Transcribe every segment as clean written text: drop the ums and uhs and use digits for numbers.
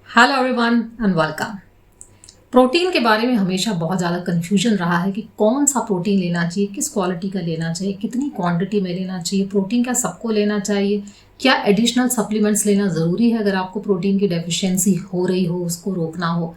Hello everyone and welcome. Protein के बारे में हमेशा बहुत ज़्यादा कन्फ्यूजन रहा है कि कौन सा प्रोटीन लेना चाहिए, किस क्वालिटी का लेना चाहिए, कितनी क्वांटिटी में लेना चाहिए, प्रोटीन क्या सबको लेना चाहिए, क्या एडिशनल सप्लीमेंट्स लेना ज़रूरी है अगर आपको प्रोटीन की डेफिशिएंसी हो रही हो, उसको रोकना हो।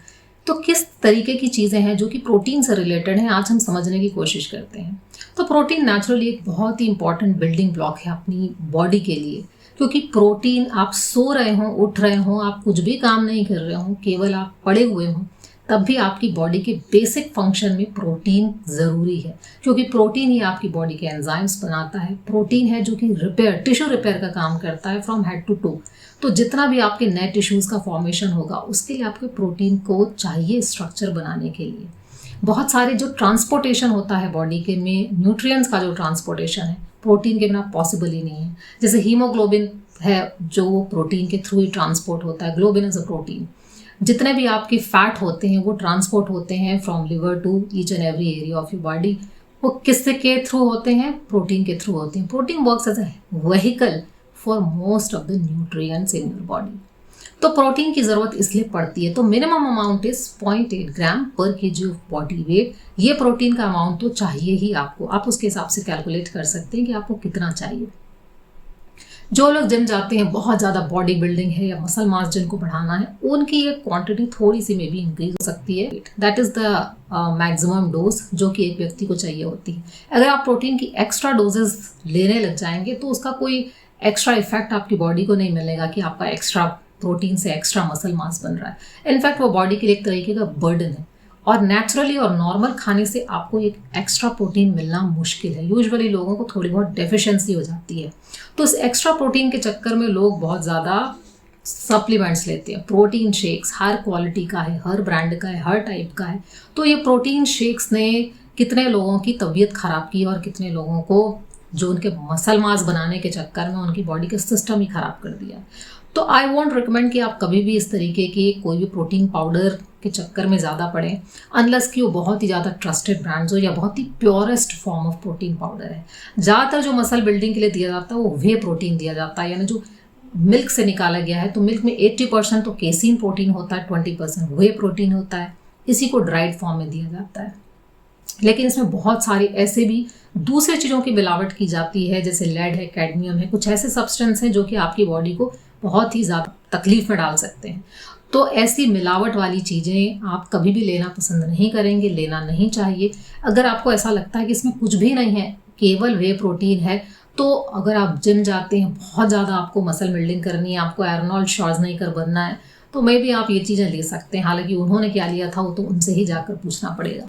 तो किस तरीके की चीज़ें हैं जो कि प्रोटीन से रिलेटेड हैं, आज हम समझने की कोशिश करते हैं। तो प्रोटीन नेचुरली एक बहुत ही इंपॉर्टेंट बिल्डिंग ब्लॉक है अपनी बॉडी के लिए, क्योंकि प्रोटीन, आप सो रहे हों, उठ रहे हों, आप कुछ भी काम नहीं कर रहे हों, केवल आप पड़े हुए हों, तब भी आपकी बॉडी के बेसिक फंक्शन में प्रोटीन ज़रूरी है, क्योंकि प्रोटीन ही आपकी बॉडी के एंजाइम्स बनाता है। प्रोटीन है जो कि टिश्यू रिपेयर का काम करता है फ्रॉम हेड टू टू। तो जितना भी आपके नए टिश्यूज़ का फॉर्मेशन होगा, उसके लिए आपके प्रोटीन को चाहिए स्ट्रक्चर बनाने के लिए। बहुत सारे जो ट्रांसपोर्टेशन होता है बॉडी के में, न्यूट्रिएंट्स का जो ट्रांसपोर्टेशन है, प्रोटीन के बिना पॉसिबल ही नहीं है। जैसे हीमोग्लोबिन है जो प्रोटीन के थ्रू ही ट्रांसपोर्ट होता है। Globin is a protein. जितने भी आपके फैट होते हैं वो ट्रांसपोर्ट होते हैं from liver to each and every area of your body. वो किससे के थ्रू होते हैं? प्रोटीन के थ्रू होते हैं। Protein works as a vehicle for most of the nutrients in your body. तो प्रोटीन की ज़रूरत इसलिए पड़ती है। तो मिनिमम अमाउंट इज 0.8 ग्राम पर केजी ऑफ बॉडी वेट। ये प्रोटीन का अमाउंट तो चाहिए ही आपको। आप उसके हिसाब से कैलकुलेट कर सकते हैं कि आपको कितना चाहिए। जो लोग जिम जाते हैं, बहुत ज़्यादा बॉडी बिल्डिंग है या मसल मास जिनको बढ़ाना है, उनकी ये क्वांटिटी थोड़ी सी में भी इंक्रीज हो सकती है। That is the maximum dose जो कि एक व्यक्ति को चाहिए होती है। अगर आप प्रोटीन की एक्स्ट्रा डोजेस लेने लग जाएंगे तो उसका कोई एक्स्ट्रा इफेक्ट आपकी बॉडी को नहीं मिलेगा कि आपका एक्स्ट्रा प्रोटीन से एक्स्ट्रा मसल मास बन रहा है। इनफैक्ट वो बॉडी के लिए एक तरीके का बर्डन है, और नेचुरली और नॉर्मल खाने से आपको एक एक्स्ट्रा प्रोटीन मिलना मुश्किल है। यूजुअली लोगों को थोड़ी बहुत डेफिशिएंसी हो जाती है, तो इस एक्स्ट्रा प्रोटीन के चक्कर में लोग बहुत ज़्यादा सप्लीमेंट्स लेते हैं। प्रोटीन शेक्स हर क्वालिटी का है, हर ब्रांड का है, हर टाइप का है। तो ये प्रोटीन शेक्स ने कितने लोगों की तबीयत ख़राब की और कितने लोगों को जो उनके मसल मास बनाने के चक्कर में उनकी बॉडी का सिस्टम ही ख़राब कर दिया। तो आई वॉन्ट रिकमेंड कि आप कभी भी इस तरीके की कोई भी प्रोटीन पाउडर के चक्कर में ज़्यादा पड़ें, अनलेस कि वो बहुत ही ज़्यादा ट्रस्टेड ब्रांड्स हो या बहुत ही purest form of protein powder है। ज़्यादातर जो मसल बिल्डिंग के लिए दिया जाता है वो वे प्रोटीन दिया जाता है, यानी जो मिल्क से निकाला गया है। तो मिल्क में 80% तो केसीन प्रोटीन होता है, 20% वे प्रोटीन होता है। इसी को ड्राइड फॉर्म में दिया जाता है। लेकिन इसमें बहुत सारी ऐसे भी दूसरे चीज़ों की मिलावट की जाती है, जैसे लेड है, कैडमियम है, कुछ ऐसे सब्सटेंस हैं जो कि आपकी बॉडी को बहुत ही ज़्यादा तकलीफ में डाल सकते हैं। तो ऐसी मिलावट वाली चीज़ें आप कभी भी लेना पसंद नहीं करेंगे, लेना नहीं चाहिए। अगर आपको ऐसा लगता है कि इसमें कुछ भी नहीं है, केवल वे प्रोटीन है, तो अगर आप जिम जाते हैं, बहुत ज़्यादा आपको मसल बिल्डिंग करनी है, आपको आर्नोल्ड श्वार्ज़नेगर बनना है, तो मे भी आप ये चीज़ें ले सकते हैं। हालांकि उन्होंने क्या लिया था वो तो उनसे ही जाकर पूछना पड़ेगा।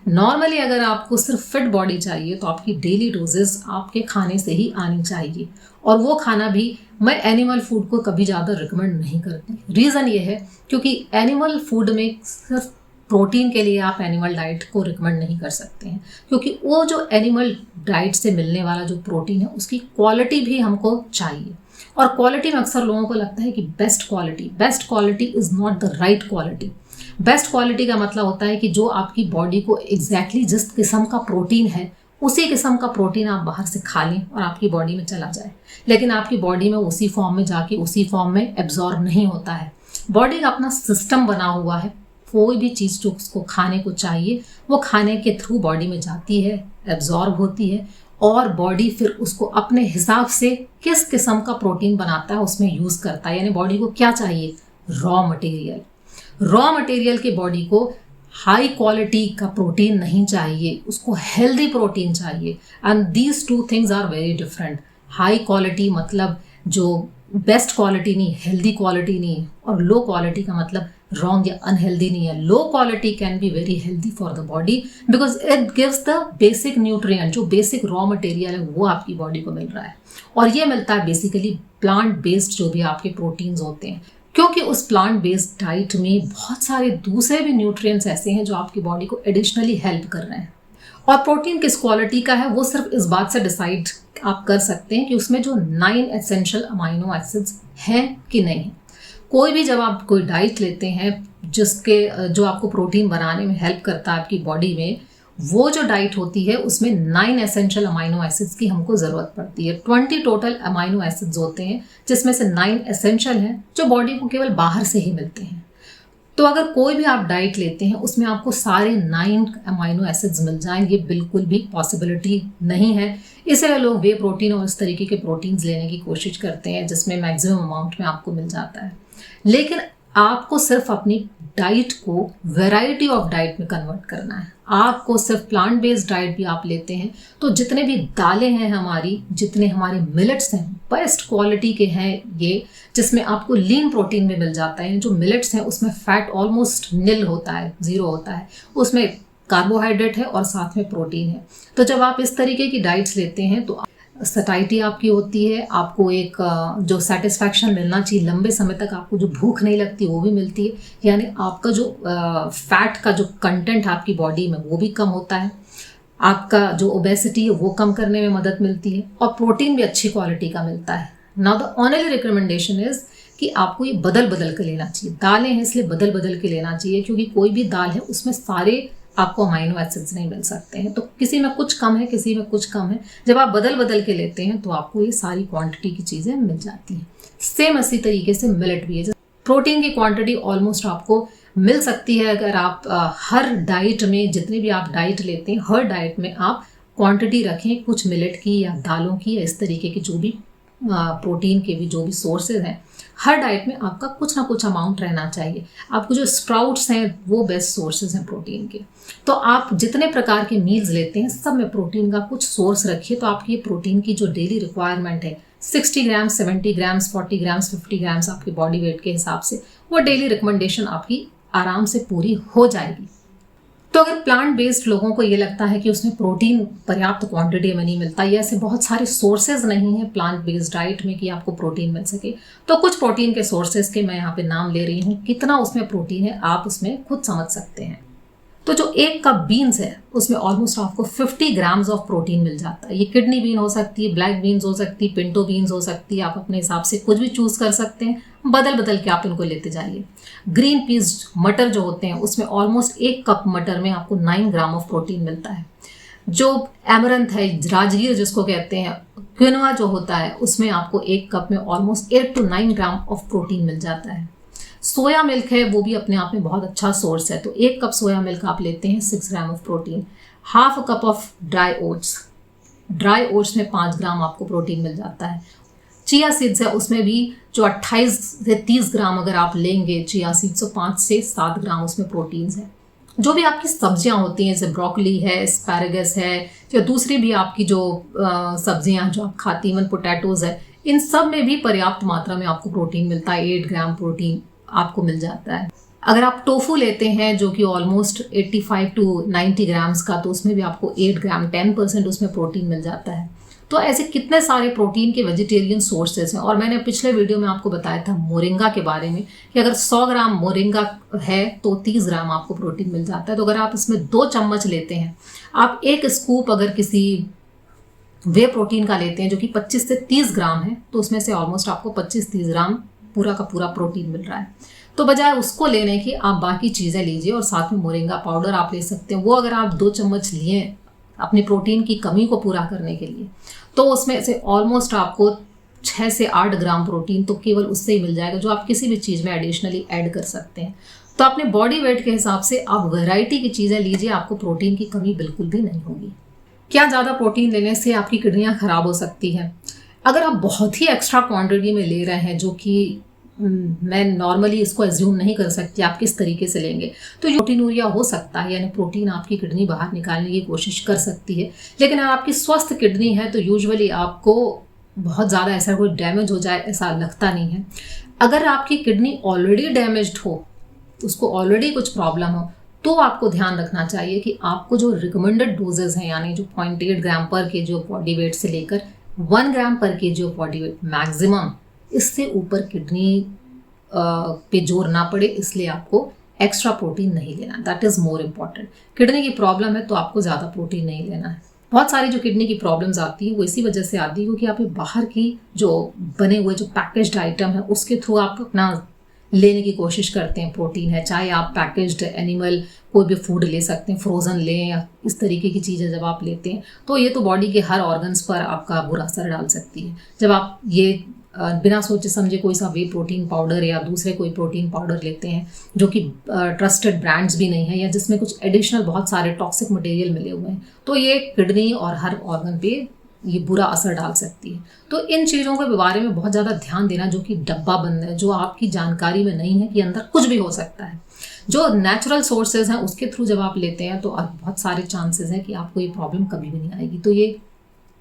नॉर्मली अगर आपको सिर्फ फिट बॉडी चाहिए तो आपकी डेली डोजेस आपके खाने से ही आनी चाहिए, और वो खाना भी मैं एनिमल फूड को कभी ज़्यादा रिकमेंड नहीं करती। रीज़न ये है क्योंकि एनिमल फूड में सिर्फ प्रोटीन के लिए आप एनिमल डाइट को रिकमेंड नहीं कर सकते हैं, क्योंकि वो जो एनिमल डाइट से मिलने वाला जो प्रोटीन है उसकी क्वालिटी भी हमको चाहिए। और क्वालिटी में अक्सर लोगों को लगता है कि best quality is not the right quality. Best quality का मतलब होता है कि जो आपकी बॉडी को एग्जैक्टली जिस किस्म का प्रोटीन है, उसी किस्म का प्रोटीन आप बाहर से खा लें और आपकी बॉडी में चला जाए, लेकिन आपकी बॉडी में उसी फॉर्म में जाके उसी फॉर्म में एब्जॉर्ब नहीं होता है। बॉडी का अपना सिस्टम बना हुआ है। कोई भी चीज़ जो उसको खाने को चाहिए वो खाने के थ्रू बॉडी में जाती है, एब्जॉर्ब होती है, और बॉडी फिर उसको अपने हिसाब से किस किस्म का प्रोटीन बनाता है उसमें यूज़ करता है। यानी बॉडी को क्या चाहिए? रॉ मटेरियल के बॉडी को हाई क्वालिटी का प्रोटीन नहीं चाहिए, उसको हेल्दी प्रोटीन चाहिए। And these two things are very different. High quality मतलब जो बेस्ट क्वालिटी नहीं, हेल्दी क्वालिटी नहीं, और लो क्वालिटी का मतलब रॉन्ग या अनहेल्दी नहीं है। Low quality can be very healthy for the body because it gives the basic nutrient. जो बेसिक रॉ मटेरियल है वो आपकी बॉडी को मिल रहा है, और ये मिलता है बेसिकली प्लांट बेस्ड जो भी आपके प्रोटीन्स होते हैं, क्योंकि उस प्लांट बेस्ड डाइट में बहुत सारे दूसरे भी न्यूट्रिएंट्स ऐसे हैं जो आपकी बॉडी को एडिशनली हेल्प कर रहे हैं। और प्रोटीन किस क्वालिटी का है वो सिर्फ इस बात से डिसाइड आप कर सकते हैं कि उसमें जो 9 एसेंशियल अमाइनो एसिड्स हैं कि नहीं। कोई भी जब आप कोई डाइट लेते हैं जो आपको प्रोटीन बनाने में हेल्प करता है आपकी बॉडी में, वो जो डाइट होती है उसमें 9 एसेंशियल अमाइनो एसिड्स की हमको ज़रूरत पड़ती है। 20 टोटल अमाइनो एसिड्स होते हैं जिसमें से 9 एसेंशियल हैं जो बॉडी को केवल बाहर से ही मिलते हैं। तो अगर कोई भी आप डाइट लेते हैं उसमें आपको सारे 9 अमाइनो एसिड्स मिल जाएं, ये बिल्कुल भी पॉसिबिलिटी नहीं है। इसलिए लोग वे प्रोटीन और इस तरीके के प्रोटीन्स लेने की कोशिश करते हैं जिसमें मैक्सिमम अमाउंट में आपको मिल जाता है। लेकिन आपको सिर्फ अपनी डाइट को वैरायटी ऑफ डाइट में कन्वर्ट करना है। आपको सिर्फ प्लांट बेस्ड डाइट भी आप लेते हैं तो जितने भी दालें हैं हमारी, जितने हमारे मिलेट्स हैं, बेस्ट क्वालिटी के हैं ये, जिसमें आपको लीन प्रोटीन भी मिल जाता है। जो मिलेट्स हैं उसमें फैट ऑलमोस्ट निल होता है, ज़ीरो होता है, उसमें कार्बोहाइड्रेट है और साथ में प्रोटीन है। तो जब आप इस तरीके की डाइट्स लेते हैं तो सटाइटी आपकी होती है, आपको एक जो सेटिस्फैक्शन मिलना चाहिए लंबे समय तक, आपको जो भूख नहीं लगती वो भी मिलती है। यानी आपका जो फैट का जो कंटेंट आपकी बॉडी में वो भी कम होता है, आपका जो ओबेसिटी है वो कम करने में मदद मिलती है और प्रोटीन भी अच्छी क्वालिटी का मिलता है। Now the only recommendation is कि आपको ये बदल बदल के लेना चाहिए। दालें हैं इसलिए बदल बदल के लेना चाहिए, क्योंकि कोई भी दाल है उसमें सारे आपको अमाइनो एसिड्स नहीं मिल सकते हैं। तो किसी में कुछ कम है, किसी में कुछ कम है। जब आप बदल बदल के लेते हैं तो आपको ये सारी क्वांटिटी की चीज़ें मिल जाती हैं। सेम इसी तरीके से मिलेट भी है। प्रोटीन की क्वांटिटी ऑलमोस्ट आपको मिल सकती है अगर आप हर डाइट में, जितने भी आप डाइट लेते हैं हर डाइट में आप क्वांटिटी रखें कुछ मिलेट की या दालों की या इस तरीके की जो भी प्रोटीन के भी जो भी सोर्सेज हैं। हर डाइट में आपका कुछ ना कुछ अमाउंट रहना चाहिए। आपको जो स्प्राउट्स हैं वो बेस्ट सोर्सेज हैं प्रोटीन के। तो आप जितने प्रकार के मील्स लेते हैं सब में प्रोटीन का कुछ सोर्स रखिए, तो आपकी प्रोटीन की जो डेली रिक्वायरमेंट है 60 ग्राम, 70 ग्राम्स, 40 ग्राम्स, 50 ग्राम्स आपकी बॉडी वेट के हिसाब से वो डेली रिकमेंडेशन आपकी आराम से पूरी हो जाएगी। तो अगर प्लांट बेस्ड लोगों को ये लगता है कि उसमें प्रोटीन पर्याप्त क्वांटिटी में नहीं मिलता या ऐसे बहुत सारे सोर्सेज नहीं हैं प्लांट बेस्ड डाइट में कि आपको प्रोटीन मिल सके, तो कुछ प्रोटीन के सोर्सेज के मैं यहाँ पे नाम ले रही हूँ। कितना उसमें प्रोटीन है आप उसमें खुद समझ सकते हैं। तो जो 1 कप बीन्स है उसमें ऑलमोस्ट आपको 50 ग्राम्स ऑफ प्रोटीन मिल जाता है। ये किडनी बीन हो सकती है, ब्लैक बीन्स हो सकती है, पिंटो बीन्स हो सकती है, आप अपने हिसाब से कुछ भी चूज कर सकते हैं, बदल बदल के आप इनको लेते जाइए। ग्रीन पीस मटर जो होते हैं उसमें ऑलमोस्ट 1 कप मटर में आपको 9 ग्राम ऑफ प्रोटीन मिलता है। जो एमरंथ है, राजगीर जिसको कहते हैं, क्विनोआ जो होता है उसमें आपको 1 कप में almost 8 to 9 gram of protein मिल जाता है। सोया मिल्क है वो भी अपने आप में बहुत अच्छा सोर्स है, तो 1 कप सोया मिल्क आप लेते हैं 6 ग्राम of protein. Half a cup of dry oats में 5 ग्राम आपको प्रोटीन मिल जाता है। चिया सीड्स है उसमें भी जो 28 से 30 ग्राम अगर आप लेंगे चिया सीड्स तो 5 से 7 ग्राम उसमें प्रोटीन्स है। जो भी आपकी सब्जियां होती हैं जैसे ब्रोकली है, एस्पैरागस है या दूसरी भी आपकी जो सब्जियां जो आप खाती हैं, पोटैटोज है, इन सब में भी पर्याप्त मात्रा में आपको प्रोटीन मिलता है। 8 ग्राम प्रोटीन आपको मिल जाता है। अगर आप टोफू लेते हैं जो कि ऑलमोस्ट 85 to 90 ग्राम्स का, तो उसमें भी आपको 8 ग्राम 10% उसमें प्रोटीन मिल जाता है। तो ऐसे कितने सारे प्रोटीन के वेजिटेरियन सोर्सेज हैं। और मैंने पिछले वीडियो में आपको बताया था मोरिंगा के बारे में कि अगर 100 ग्राम मोरिंगा है तो 30 ग्राम आपको प्रोटीन मिल जाता है। तो अगर आप इसमें 2 चम्मच लेते हैं, आप 1 स्कूप अगर किसी वे प्रोटीन का लेते हैं जो कि 25 से 30 ग्राम है, तो उसमें से ऑलमोस्ट आपको 25-30 ग्राम पूरा का पूरा प्रोटीन मिल रहा है। तो बजाय उसको लेने की आप बाकी चीज़ें लीजिए और साथ में मोरिंगा पाउडर आप ले सकते हैं। वो अगर आप 2 चम्मच लिए अपनी प्रोटीन की कमी को पूरा करने के लिए, तो उसमें से ऑलमोस्ट आपको 6 से 8 ग्राम प्रोटीन तो केवल उससे ही मिल जाएगा, जो आप किसी भी चीज़ में एडिशनली ऐड कर सकते हैं। तो अपने बॉडी वेट के हिसाब से आप वैरायटी की चीज़ें लीजिए, आपको प्रोटीन की कमी बिल्कुल भी नहीं होगी। क्या ज़्यादा प्रोटीन लेने से आपकी किडनियाँ खराब हो सकती हैं? अगर आप बहुत ही एक्स्ट्रा क्वांटिटी में ले रहे हैं, जो कि मैं नॉर्मली इसको एज्यूम नहीं कर सकती आप किस तरीके से लेंगे, तो प्रोटीनूरिया हो सकता है, यानी प्रोटीन आपकी किडनी बाहर निकालने की कोशिश कर सकती है। लेकिन अगर आपकी स्वस्थ किडनी है तो यूजुअली आपको बहुत ज़्यादा ऐसा कोई डैमेज हो जाए ऐसा लगता नहीं है। अगर आपकी किडनी ऑलरेडी डैमेज्ड हो, उसको ऑलरेडी कुछ प्रॉब्लम हो, तो आपको ध्यान रखना चाहिए कि आपको जो रिकमेंडेड डोजेज हैं, यानी जो 0.8 ग्राम पर केजी ऑफ बॉडी वेट से लेकर 1 ग्राम पर KG of body weight maximum, इससे ऊपर किडनी पे जोर ना पड़े, इसलिए आपको एक्स्ट्रा प्रोटीन नहीं लेना। That is more important. Kidney की प्रॉब्लम है तो आपको ज़्यादा प्रोटीन नहीं लेना है। बहुत सारी जो किडनी की प्रॉब्लम्स आती है वो इसी वजह से आती है क्योंकि आप बाहर की जो बने हुए जो पैकेज्ड आइटम है उसके थ्रू आप अपना लेने की कोशिश करते हैं प्रोटीन है, चाहे आप पैकेज्ड एनिमल कोई भी फूड ले सकते हैं, फ्रोज़न लें या इस तरीके की चीज़ें जब आप लेते हैं तो ये तो बॉडी के हर ऑर्गन्स पर आपका बुरा असर डाल सकती है। जब आप ये बिना सोचे समझे कोई सा वे प्रोटीन पाउडर या दूसरे कोई प्रोटीन पाउडर लेते हैं जो कि ट्रस्टेड ब्रांड्स भी नहीं है या जिसमें कुछ एडिशनल बहुत सारे टॉक्सिक मटेरियल मिले हुए हैं, तो ये किडनी और हर ऑर्गन पे ये बुरा असर डाल सकती है। तो इन चीज़ों के बारे में बहुत ज़्यादा ध्यान देना, जो कि डब्बा बंद है, जो आपकी जानकारी में नहीं है कि अंदर कुछ भी हो सकता है। जो नेचुरल सोर्सेज हैं उसके थ्रू जब आप लेते हैं तो बहुत सारे चांसेस हैं कि आपको ये प्रॉब्लम कभी भी नहीं आएगी। तो ये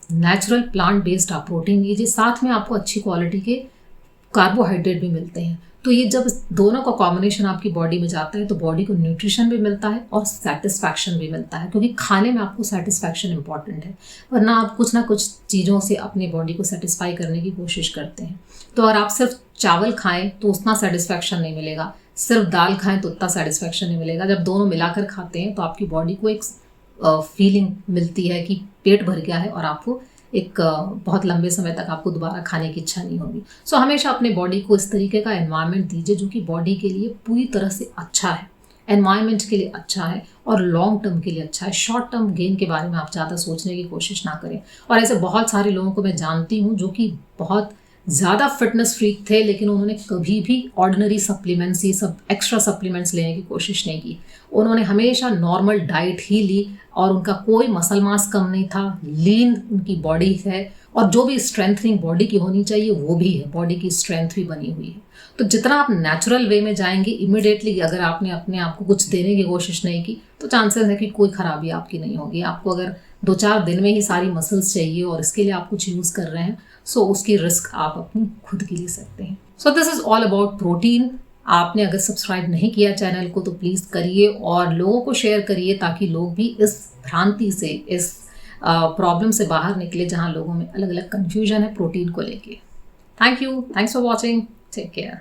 नेचुरल प्लांट बेस्ड आप प्रोटीन लीजिए, साथ में आपको अच्छी क्वालिटी के कार्बोहाइड्रेट भी मिलते हैं। तो ये जब दोनों का कॉम्बिनेशन आपकी बॉडी में जाता है तो बॉडी को न्यूट्रिशन भी मिलता है और सेटिस्फैक्शन भी मिलता है, क्योंकि खाने में आपको सेटिस्फैक्शन इंपॉर्टेंट है, वरना आप कुछ ना कुछ चीज़ों से अपनी बॉडी को सेटिस्फाई करने की कोशिश करते हैं। तो अगर आप सिर्फ चावल खाएं तो उतना सेटिस्फैक्शन नहीं मिलेगा, सिर्फ दाल खाएं तो उतना सेटिस्फैक्शन नहीं मिलेगा। जब दोनों मिलाकर खाते हैं तो आपकी बॉडी को एक फीलिंग मिलती है कि पेट भर गया है और आपको एक बहुत लंबे समय तक आपको दोबारा खाने की इच्छा नहीं होगी। सो हमेशा अपने बॉडी को इस तरीके का एनवायरनमेंट दीजिए जो कि बॉडी के लिए पूरी तरह से अच्छा है, एनवायरनमेंट के लिए अच्छा है और लॉन्ग टर्म के लिए अच्छा है। शॉर्ट टर्म गेन के बारे में आप ज़्यादा सोचने की कोशिश ना करें। और ऐसे बहुत सारे लोगों को मैं जानती हूँ जो कि बहुत ज़्यादा फिटनेस फ्रीक थे, लेकिन उन्होंने कभी भी ऑर्डिनरी सप्लीमेंट्स, ये सब एक्स्ट्रा सप्लीमेंट्स लेने की कोशिश नहीं की। उन्होंने हमेशा नॉर्मल डाइट ही ली और उनका कोई मसल मास कम नहीं था, लीन उनकी बॉडी है और जो भी स्ट्रेंथनिंग बॉडी की होनी चाहिए वो भी है, बॉडी की स्ट्रेंथ भी बनी हुई है। तो जितना आप नेचुरल वे में जाएंगे, इमिडिएटली अगर आपने अपने आप को कुछ देने की कोशिश नहीं की तो चांसेस है कि कोई खराबी आपकी नहीं होगी। आपको अगर 2-4 दिन में ही सारी मसल्स चाहिए और इसके लिए आप कुछ यूज़ कर रहे हैं, सो उसकी रिस्क आप अपनी खुद की ले सकते हैं। So this is all about protein. आपने अगर सब्सक्राइब नहीं किया चैनल को तो प्लीज़ करिए और लोगों को शेयर करिए ताकि लोग भी इस भ्रांति से, इस प्रॉब्लम से बाहर निकले जहां लोगों में अलग अलग कन्फ्यूजन है प्रोटीन को लेके। Thank you, thanks for watching, take care.